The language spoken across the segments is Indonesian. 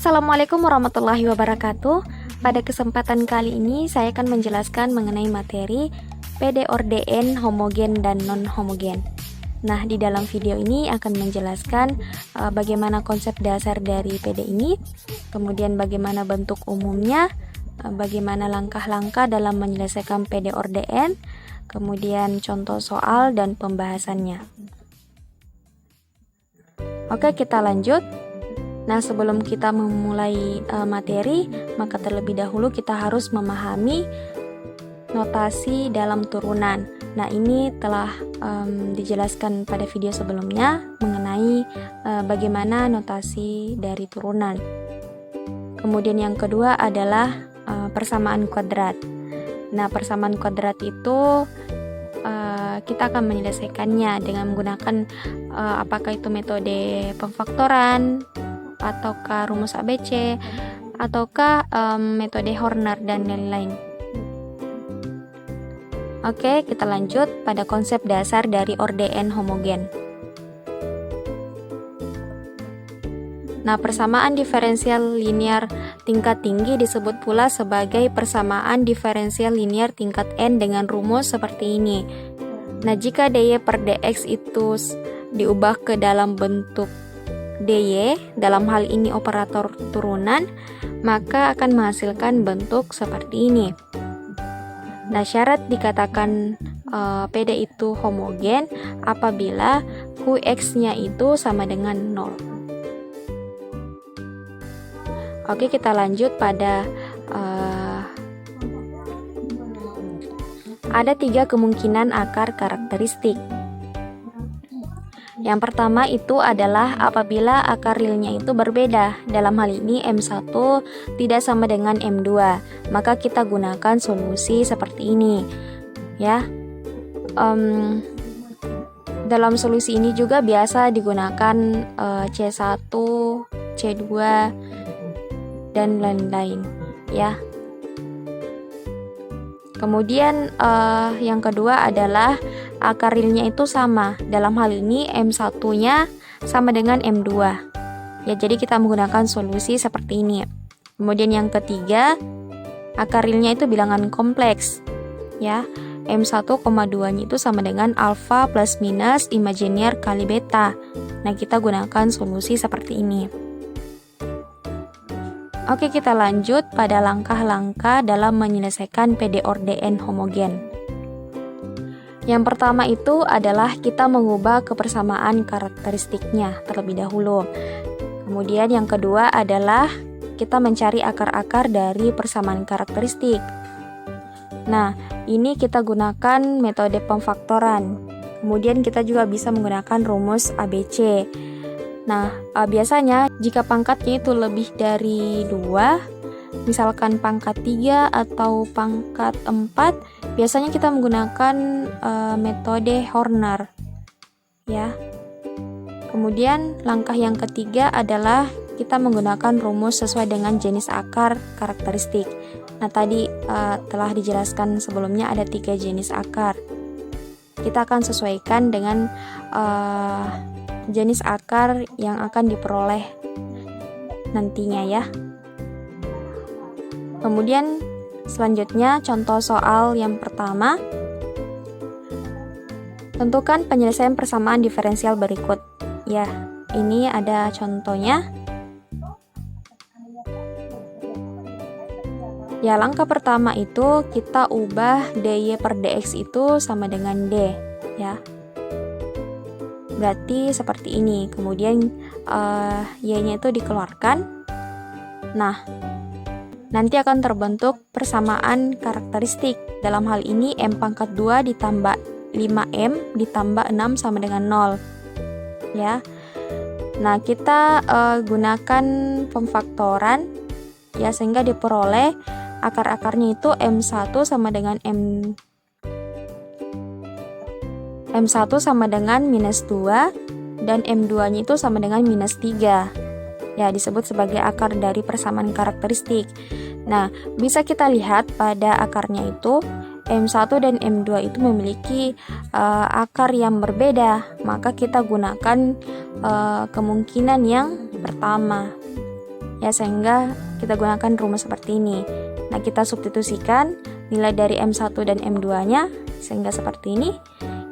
Assalamualaikum warahmatullahi wabarakatuh. Pada kesempatan kali ini saya akan menjelaskan mengenai materi PD ordn homogen dan non-homogen. Nah, di dalam video ini akan menjelaskan bagaimana konsep dasar dari PD ini, kemudian bagaimana bentuk umumnya, bagaimana langkah-langkah dalam menyelesaikan PD ordn, kemudian contoh soal dan pembahasannya. Oke, kita lanjut. Nah, sebelum kita memulai materi, maka terlebih dahulu kita harus memahami notasi dalam turunan. Nah, ini telah dijelaskan pada video sebelumnya mengenai bagaimana notasi dari turunan. Kemudian yang kedua adalah persamaan kuadrat. Nah, persamaan kuadrat itu kita akan menyelesaikannya dengan menggunakan apakah itu metode pemfaktoran, ataukah rumus ABC, ataukah metode Horner dan lain-lain. Oke, kita lanjut pada konsep dasar dari ordn homogen. Nah, persamaan diferensial linear tingkat tinggi disebut pula sebagai persamaan diferensial linear tingkat n dengan rumus seperti ini. Nah, jika dy per dx itu diubah ke dalam bentuk dy, dalam hal ini operator turunan, maka akan menghasilkan bentuk seperti ini. Nah, syarat dikatakan PD itu homogen apabila Qx-nya itu sama dengan 0. Oke, kita lanjut pada ada 3 kemungkinan akar karakteristik. Yang pertama itu adalah apabila akar realnya itu berbeda. Dalam hal ini M1 tidak sama dengan M2, maka kita gunakan solusi seperti ini. Ya, dalam solusi ini juga biasa digunakan C1, C2, dan lain-lain. Ya. Kemudian yang kedua adalah akar realnya itu sama. Dalam hal ini M1-nya sama dengan M2. Ya, jadi kita menggunakan solusi seperti ini. Kemudian yang ketiga, akar realnya itu bilangan kompleks. Ya, M1,2-nya itu sama dengan alfa plus minus imajiner kali beta. Nah, kita gunakan solusi seperti ini. Oke, kita lanjut pada langkah-langkah dalam menyelesaikan PD ordn homogen. Yang pertama itu adalah kita mengubah kepersamaan karakteristiknya terlebih dahulu. Kemudian yang kedua adalah kita mencari akar-akar dari persamaan karakteristik. Nah, ini kita gunakan metode pemfaktoran. Kemudian kita juga bisa menggunakan rumus ABC. Nah, biasanya jika pangkatnya itu lebih dari 2, misalkan pangkat 3 atau pangkat 4, biasanya kita menggunakan metode Horner. Ya. Kemudian langkah yang ketiga adalah kita menggunakan rumus sesuai dengan jenis akar karakteristik. Nah, tadi telah dijelaskan sebelumnya ada 3 jenis akar. Kita akan sesuaikan dengan jenis akar yang akan diperoleh nantinya ya. Kemudian selanjutnya contoh soal yang pertama. Tentukan penyelesaian persamaan diferensial berikut. Ya, ini ada contohnya. Ya, langkah pertama itu kita ubah dy per dx itu sama dengan d, ya. Berarti seperti ini. Kemudian y-nya itu dikeluarkan. Nah, nanti akan terbentuk persamaan karakteristik. Dalam hal ini M pangkat 2 ditambah 5M ditambah 6 sama dengan 0. Ya. Nah, kita gunakan pemfaktoran ya, sehingga diperoleh akar-akarnya itu M1 sama dengan M1 sama dengan minus 2 dan M2-nya itu sama dengan minus 3. Ya, disebut sebagai akar dari persamaan karakteristik. Nah, bisa kita lihat pada akarnya itu M1 dan M2 itu memiliki akar yang berbeda, maka kita gunakan kemungkinan yang pertama. ya, sehingga kita gunakan rumus seperti ini. Nah, kita substitusikan nilai dari M1 dan M2-nya sehingga seperti ini.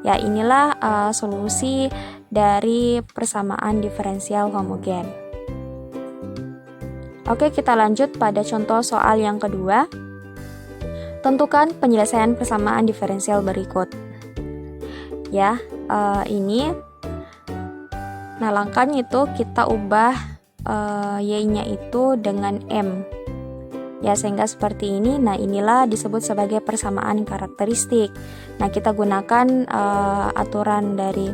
Ya, inilah solusi dari persamaan diferensial homogen. Oke, kita lanjut pada contoh soal yang kedua. Tentukan penyelesaian persamaan diferensial berikut. Ya, ini. Nah, langkahnya itu kita ubah y-nya itu dengan M. Ya, sehingga seperti ini. Nah, inilah disebut sebagai persamaan karakteristik. Nah, kita gunakan aturan dari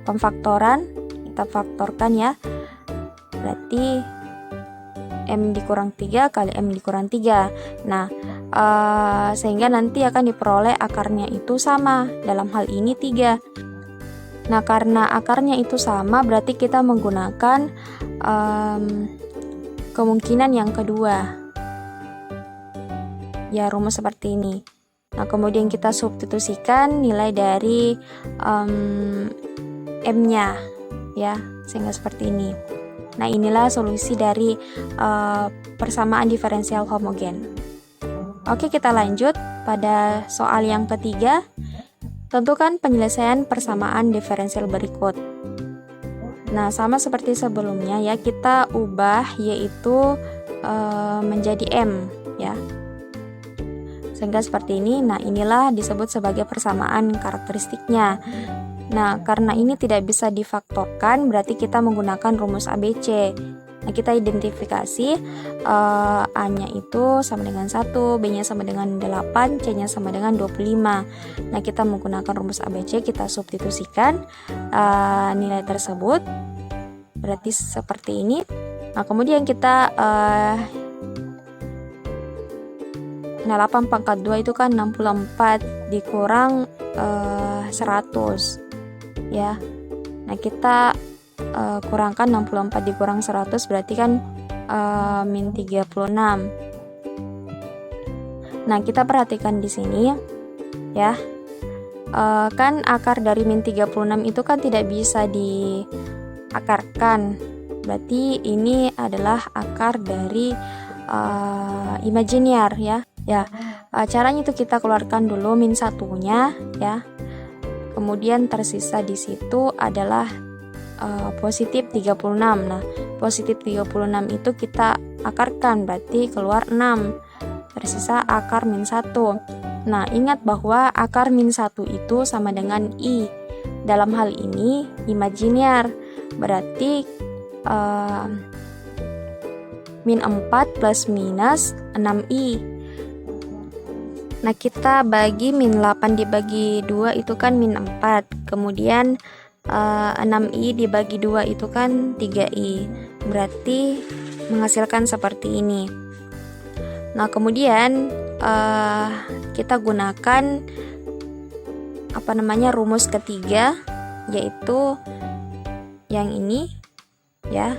pemfaktoran. Kita faktorkan ya. Berarti M dikurang 3 kali M dikurang 3. Nah, sehingga nanti akan diperoleh akarnya itu sama. Dalam hal ini 3. Nah, karena akarnya itu sama, berarti kita menggunakan kemungkinan yang kedua. Ya, rumus seperti ini. Nah, kemudian kita substitusikan nilai dari M-nya, ya, sehingga seperti ini. Nah, inilah solusi dari persamaan diferensial homogen. Oke, kita lanjut pada soal yang ketiga. Tentukan penyelesaian persamaan diferensial berikut. Nah, sama seperti sebelumnya ya, kita ubah yaitu menjadi M, ya. Sehingga seperti ini. Nah, inilah disebut sebagai persamaan karakteristiknya. Nah, karena ini tidak bisa difaktorkan, berarti kita menggunakan rumus ABC. Nah, kita identifikasi A-nya itu sama dengan 1, B-nya sama dengan 8, C-nya sama dengan 25. Nah, kita menggunakan rumus ABC, kita substitusikan nilai tersebut. Berarti seperti ini. Nah, kemudian kita 8 pangkat 2 itu kan 64 dikurang 100. Ya. Nah, kita kurangkan 64 dikurang 100 berarti kan min 36. Nah, kita perhatikan di sini ya. Kan akar dari min 36 itu kan tidak bisa diakarkan. Berarti ini adalah akar dari imajiner ya. Ya, caranya itu kita keluarkan dulu min 1-nya ya. Kemudian tersisa di situ adalah positif 36. Nah, positif 36 itu kita akarkan, berarti keluar 6. Tersisa akar min 1. Nah, ingat bahwa akar min 1 itu sama dengan I. Dalam hal ini imajiner. Berarti min 4 plus minus 6I. Nah, kita bagi min 8 dibagi 2 itu kan min 4. Kemudian 6i dibagi 2 itu kan 3i. Berarti menghasilkan seperti ini. Nah, kemudian kita gunakan rumus ketiga, yaitu yang ini ya.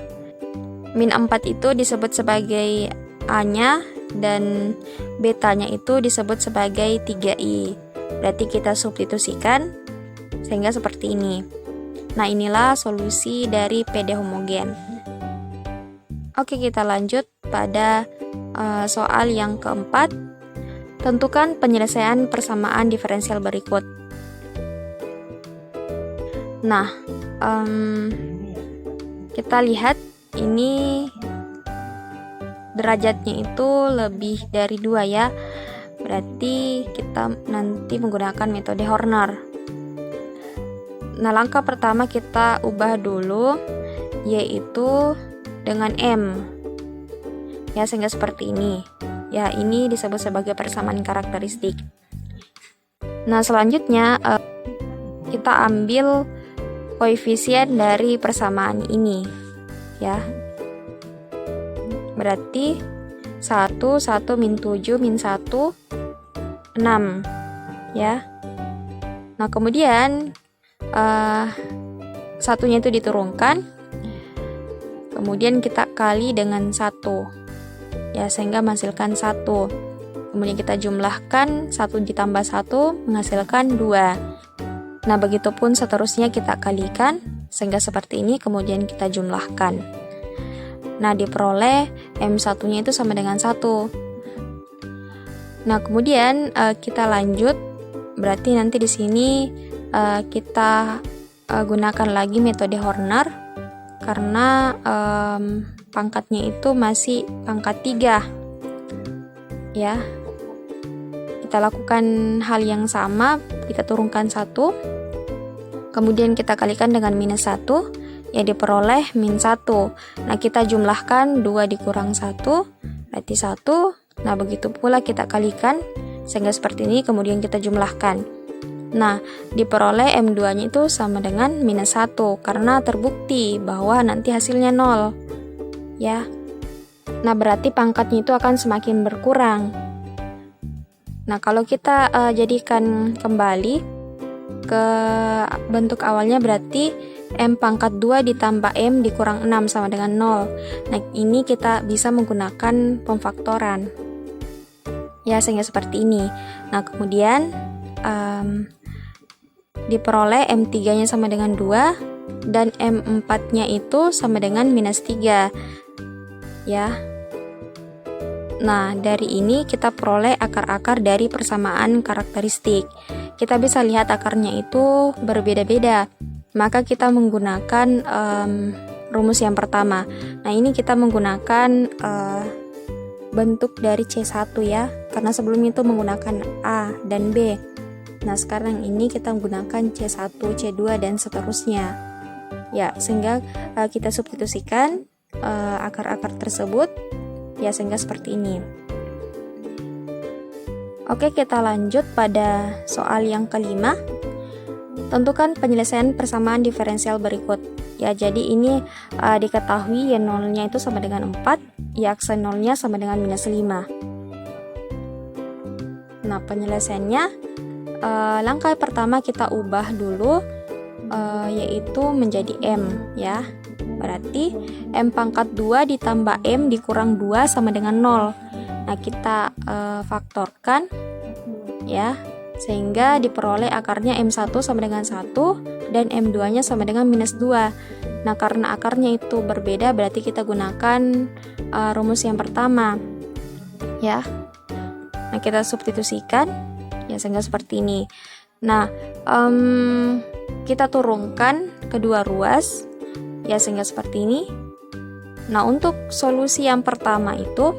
Min 4 itu disebut sebagai A-nya dan betanya itu disebut sebagai 3i. Berarti kita substitusikan sehingga seperti ini. Nah, inilah solusi dari PD homogen. Oke, kita lanjut pada soal yang keempat. Tentukan penyelesaian persamaan diferensial berikut. Nah, kita lihat ini derajatnya itu lebih dari 2 ya. Berarti kita nanti menggunakan metode Horner. Nah, langkah pertama kita ubah dulu yaitu dengan M. Ya, sehingga seperti ini. Ya, ini disebut sebagai persamaan karakteristik. Nah, selanjutnya kita ambil koefisien dari persamaan ini. Ya. Berarti 1 min 7 min 1 6 ya. Nah, kemudian satunya itu diturunkan, kemudian kita kali dengan 1 ya, sehingga menghasilkan 1. Kemudian kita jumlahkan 1 ditambah 1 menghasilkan 2. Nah, begitupun seterusnya kita kalikan sehingga seperti ini, kemudian kita jumlahkan. Nah, diperoleh M1-nya itu sama dengan 1. Nah, kemudian kita lanjut, berarti nanti di sini kita gunakan lagi metode Horner karena pangkatnya itu masih pangkat 3. Ya. Kita lakukan hal yang sama, kita turunkan 1. Kemudian kita kalikan dengan minus 1, ya diperoleh min 1. Nah, kita jumlahkan 2 dikurang 1, berarti 1. Nah, begitu pula kita kalikan, sehingga seperti ini, kemudian kita jumlahkan. Nah, diperoleh M2-nya itu sama dengan minus 1, karena terbukti bahwa nanti hasilnya 0. Ya. Nah, berarti pangkatnya itu akan semakin berkurang. Nah, kalau kita jadikan kembali ke bentuk awalnya, berarti M pangkat 2 ditambah M dikurang 6 sama dengan 0. Nah, ini kita bisa menggunakan pemfaktoran. Ya, sehingga seperti ini. Nah, kemudian diperoleh M3-nya sama dengan 2 dan M4-nya itu sama dengan minus 3. Ya. Nah, dari ini kita peroleh akar-akar dari persamaan karakteristik. Kita bisa lihat akarnya itu berbeda-beda. Maka kita menggunakan rumus yang pertama. Nah, ini kita menggunakan bentuk dari C1 ya, karena sebelumnya itu menggunakan A dan B. Nah, sekarang ini kita menggunakan C1, C2, dan seterusnya. Ya, sehingga kita substitusikan akar-akar tersebut. Ya, sehingga seperti ini. Oke, kita lanjut pada soal yang kelima. Tentukan penyelesaian persamaan diferensial berikut. Ya, jadi ini diketahui y nolnya itu sama dengan 4, y aksen nolnya sama dengan minus 5. Nah, penyelesaiannya langkah pertama kita ubah dulu, yaitu menjadi M ya. Berarti M pangkat 2 ditambah M dikurang 2 sama dengan 0. Nah, kita faktorkan ya, sehingga diperoleh akarnya M1 sama dengan 1 dan M2-nya sama dengan minus 2. Nah, karena akarnya itu berbeda, berarti kita gunakan rumus yang pertama ya. Nah, kita substitusikan ya, sehingga seperti ini. Nah, kita turunkan kedua ruas ya, sehingga seperti ini. Nah, untuk solusi yang pertama itu,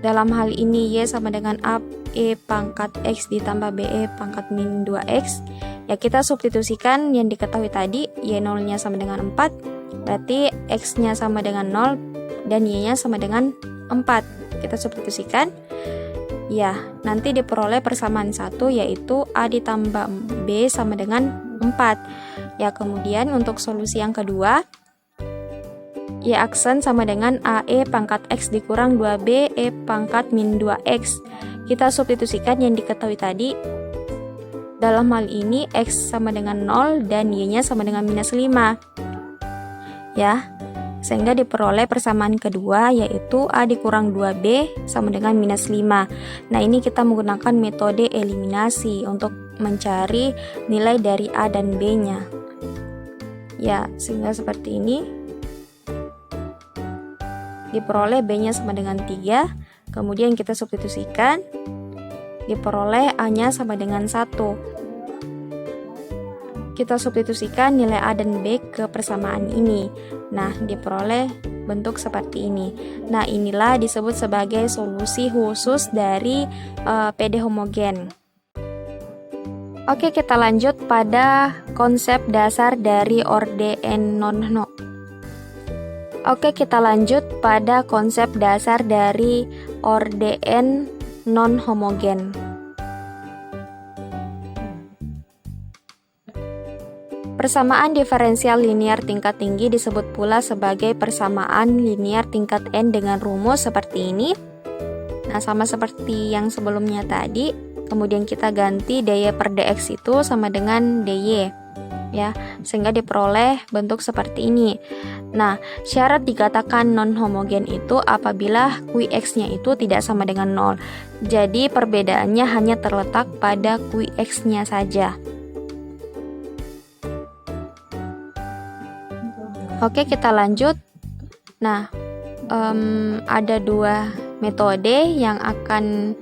dalam hal ini Y sama dengan E pangkat X ditambah BE pangkat min 2X. Ya, kita substitusikan yang diketahui tadi, Y nolnya sama dengan 4, berarti X-nya sama dengan 0, dan Y-nya sama dengan 4. Kita substitusikan. Ya, nanti diperoleh persamaan 1, yaitu A ditambah B sama dengan 4. Ya, kemudian untuk solusi yang kedua, Y aksen sama dengan AE pangkat X dikurang 2B E pangkat min 2X. Kita substitusikan yang diketahui tadi. Dalam hal ini X sama dengan 0 dan Y-nya sama dengan minus 5. Ya, sehingga diperoleh persamaan kedua, yaitu A dikurang 2B sama dengan minus 5. Nah, ini kita menggunakan metode eliminasi untuk mencari nilai dari A dan B-nya. Ya, sehingga seperti ini. Diperoleh B-nya sama dengan 3, kemudian kita substitusikan, diperoleh A-nya sama dengan 1. Kita substitusikan nilai A dan B ke persamaan ini. Nah, diperoleh bentuk seperti ini. Nah, inilah disebut sebagai solusi khusus dari PD homogen. Oke, kita lanjut pada konsep dasar dari orde n non-homogen. Oke, kita lanjut pada konsep dasar dari orde n non-homogen. Persamaan diferensial linear tingkat tinggi disebut pula sebagai persamaan linear tingkat n dengan rumus seperti ini. Nah, sama seperti yang sebelumnya tadi, kemudian kita ganti dy per dx itu sama dengan dy. Ya, sehingga diperoleh bentuk seperti ini. Nah, syarat dikatakan non-homogen itu apabila Qx-nya itu tidak sama dengan 0. Jadi perbedaannya hanya terletak pada Qx-nya saja. Oke, kita lanjut. Nah, ada dua metode yang akan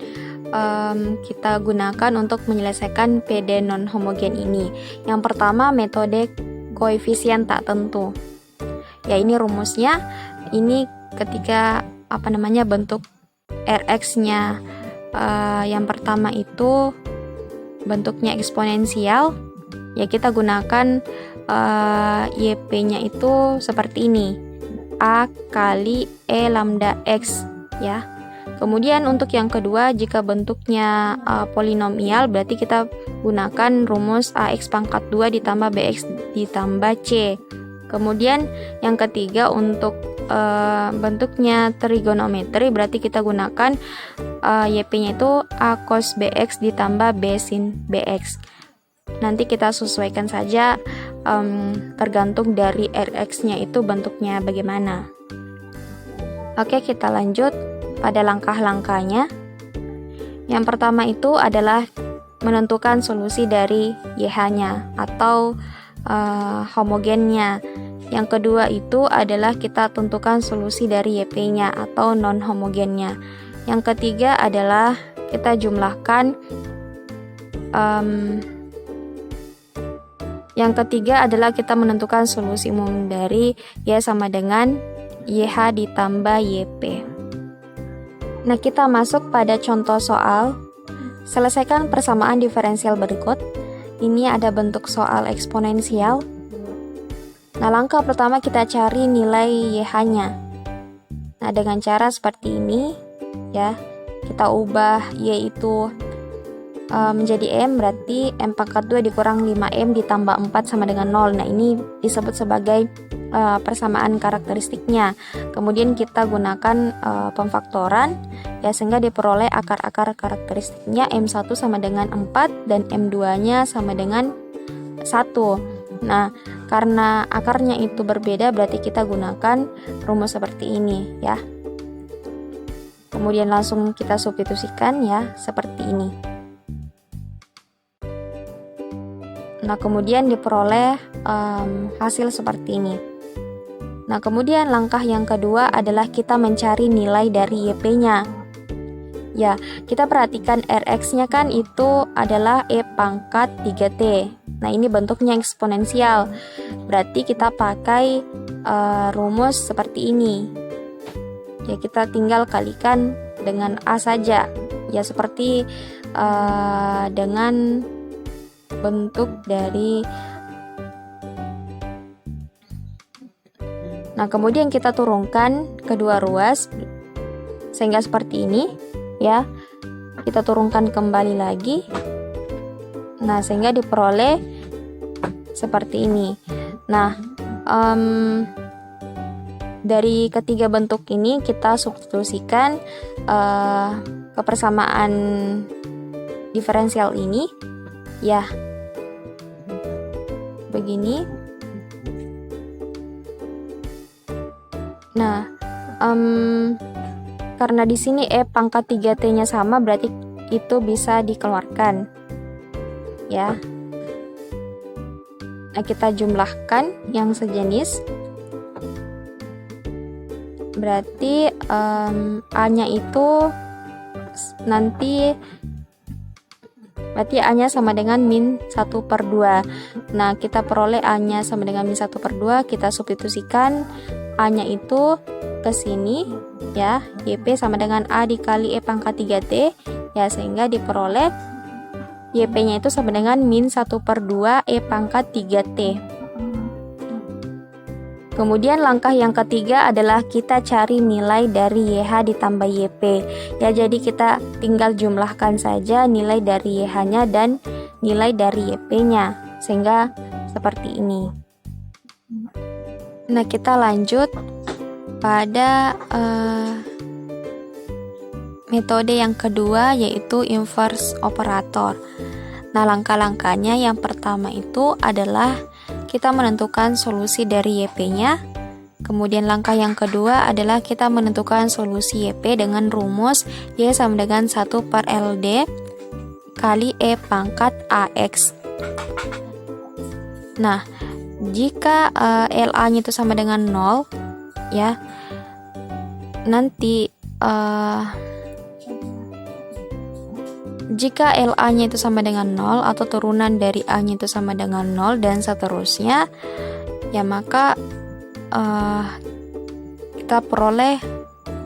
kita gunakan untuk menyelesaikan PD non homogen ini. Yang pertama, metode koefisien tak tentu. Ya, ini rumusnya. Ini ketika bentuk Rx-nya yang pertama itu bentuknya eksponensial, ya kita gunakan YP-nya itu seperti ini, A kali E lambda X, ya. Kemudian untuk yang kedua, jika bentuknya polinomial, berarti kita gunakan rumus AX pangkat 2 ditambah BX ditambah C. Kemudian yang ketiga, untuk bentuknya trigonometri, berarti kita gunakan YP-nya itu A cos BX ditambah B sin BX. Nanti kita sesuaikan saja, tergantung dari Rx-nya itu bentuknya bagaimana. Oke, kita lanjut pada langkah-langkahnya. Yang pertama itu adalah menentukan solusi dari YH-nya atau homogennya. Yang kedua itu adalah kita tentukan solusi dari YP-nya atau non homogennya. Yang ketiga adalah kita jumlahkan yang ketiga adalah kita menentukan solusi umum dari Y sama dengan YH ditambah YP. Nah, kita masuk pada contoh soal. Selesaikan persamaan diferensial berikut. Ini ada bentuk soal eksponensial. Nah, langkah pertama kita cari nilai YH-nya. Nah, dengan cara seperti ini, ya. Kita ubah Y itu menjadi M, berarti M pangkat 2 dikurang 5M ditambah 4 sama dengan 0. Nah, ini disebut sebagai persamaan karakteristiknya. Kemudian kita gunakan pemfaktoran, ya, sehingga diperoleh akar-akar karakteristiknya. M1 sama dengan 4 dan M2-nya sama dengan 1. Nah, karena akarnya itu berbeda, berarti kita gunakan rumus seperti ini, ya. Kemudian langsung kita substitusikan, ya, seperti ini. Nah, kemudian diperoleh hasil seperti ini. Nah, kemudian langkah yang kedua adalah kita mencari nilai dari YP-nya. Ya, kita perhatikan Rx-nya kan itu adalah E pangkat 3T. Nah, ini bentuknya eksponensial. Berarti kita pakai rumus seperti ini. Ya, kita tinggal kalikan dengan A saja. Ya, seperti dengan bentuk dari. Nah, kemudian kita turunkan kedua ruas sehingga seperti ini, ya. Kita turunkan kembali lagi. Nah, sehingga diperoleh seperti ini. Nah, dari ketiga bentuk ini kita substitusikan kepersamaan diferensial ini, ya, begini. Nah, karena di sini E pangkat 3T-nya sama, berarti itu bisa dikeluarkan, ya. Nah, kita jumlahkan yang sejenis. Berarti A-nya itu nanti berarti A-nya sama dengan min 1/2. Nah, kita peroleh A-nya sama dengan min 1/2, kita substitusikan A-nya itu ke sini, ya. YP sama dengan A dikali E pangkat 3T, ya, sehingga diperoleh YP-nya itu sama dengan min 1/2 E pangkat 3T. Kemudian langkah yang ketiga adalah kita cari nilai dari YH ditambah YP. Ya, jadi kita tinggal jumlahkan saja nilai dari YH-nya dan nilai dari YP-nya, sehingga seperti ini. Nah, kita lanjut pada metode yang kedua, yaitu inverse operator. Nah, langkah-langkahnya yang pertama itu adalah kita menentukan solusi dari YP-nya. Kemudian langkah yang kedua adalah kita menentukan solusi YP dengan rumus Y sama dengan 1/LD kali E pangkat AX. Nah, jika LA-nya itu sama dengan 0, ya, nanti jika LA-nya itu sama dengan 0 atau turunan dari A-nya itu sama dengan 0 dan seterusnya, ya maka kita peroleh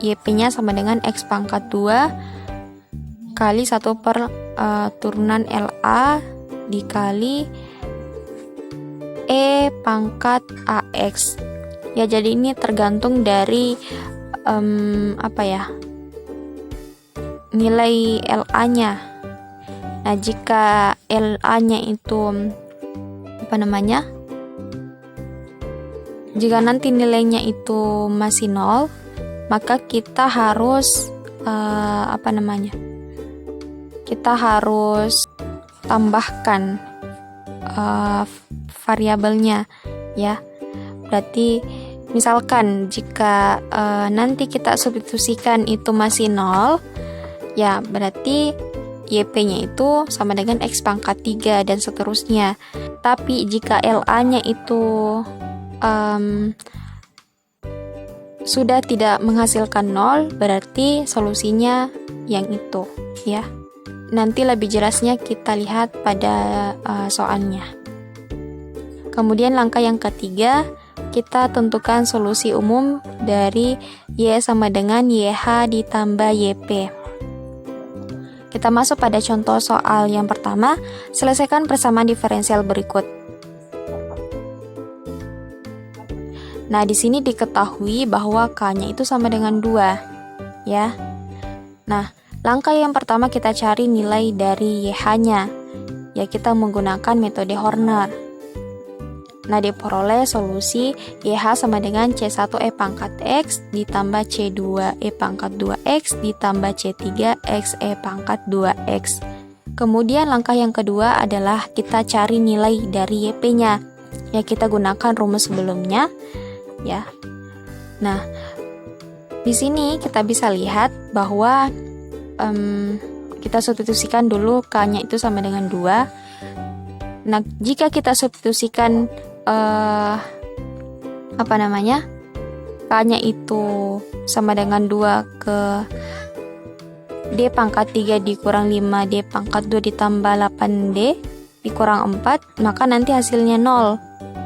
YP-nya sama dengan X pangkat 2 kali 1 per turunan LA dikali E pangkat AX. Ya, jadi ini tergantung dari nilai LA-nya. Nah, jika LA-nya itu jika nanti nilainya itu masih 0, maka kita harus kita harus tambahkan variabelnya, ya. Berarti misalkan jika nanti kita substitusikan itu masih 0, ya berarti YP-nya itu sama dengan X pangkat 3 dan seterusnya. Tapi jika LA-nya itu sudah tidak menghasilkan 0, berarti solusinya yang itu, ya. Nanti lebih jelasnya kita lihat pada soalnya. Kemudian langkah yang ketiga, kita tentukan solusi umum dari Y sama dengan YH ditambah YP. Kita masuk pada contoh soal yang pertama, selesaikan persamaan diferensial berikut. Nah, di sini diketahui bahwa K-nya itu sama dengan 2, ya. Nah, langkah yang pertama kita cari nilai dari YH-nya. Ya, kita menggunakan metode Horner. Nah, diperoleh solusi YH sama dengan C1E pangkat X ditambah C2E pangkat 2X ditambah C3X E pangkat 2X. Kemudian langkah yang kedua adalah kita cari nilai dari YP-nya. Ya, kita gunakan rumus sebelumnya, ya. Nah, di sini kita bisa lihat bahwa kita substitusikan dulu K-nya itu sama dengan 2. Nah, jika kita substitusikan K-nya itu sama dengan 2 ke D pangkat 3 dikurang 5D pangkat 2 ditambah 8D dikurang 4, maka nanti hasilnya 0,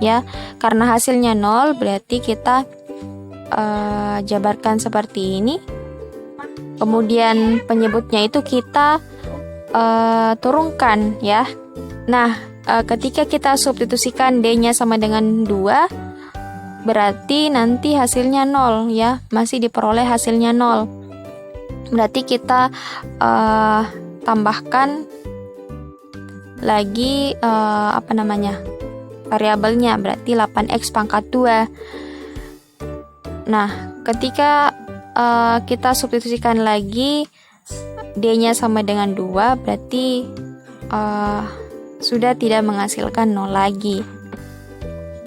ya. Karena hasilnya 0, berarti kita jabarkan seperti ini. Kemudian penyebutnya itu kita turunkan, ya. Nah, ketika kita substitusikan D-nya sama dengan 2, berarti nanti hasilnya 0, ya. Masih diperoleh hasilnya 0. Berarti kita tambahkan lagi variabelnya, berarti 8X pangkat 2. Nah, ketika kita substitusikan lagi D-nya sama dengan 2, berarti sudah tidak menghasilkan 0 lagi.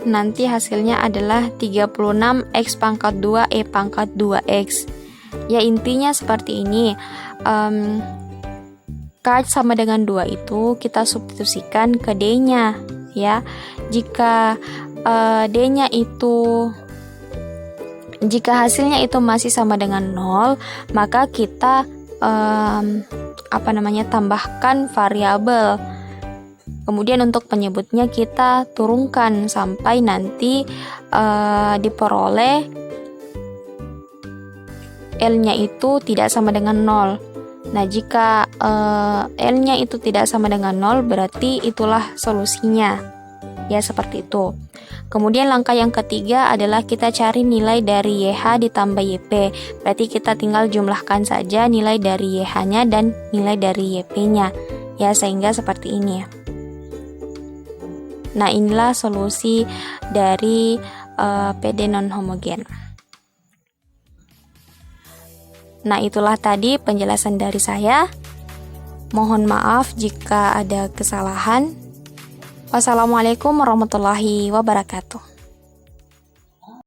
Nanti hasilnya adalah 36X pangkat 2 E pangkat 2X. Ya, intinya seperti ini. K sama dengan 2 itu kita substitusikan ke D-nya, ya. Jika D-nya itu jika hasilnya itu masih sama dengan 0, maka kita tambahkan variabel. Kemudian untuk penyebutnya kita turunkan sampai nanti diperoleh L-nya itu tidak sama dengan 0. Nah, jika L-nya itu tidak sama dengan 0, berarti itulah solusinya. Ya, seperti itu. Kemudian langkah yang ketiga adalah kita cari nilai dari YH ditambah YP. Berarti kita tinggal jumlahkan saja nilai dari YH-nya dan nilai dari YP-nya. Ya, sehingga seperti ini, ya. Nah, inilah solusi dari PD non-homogen. Nah, itulah tadi penjelasan dari saya. Mohon maaf jika ada kesalahan. Wassalamualaikum warahmatullahi wabarakatuh.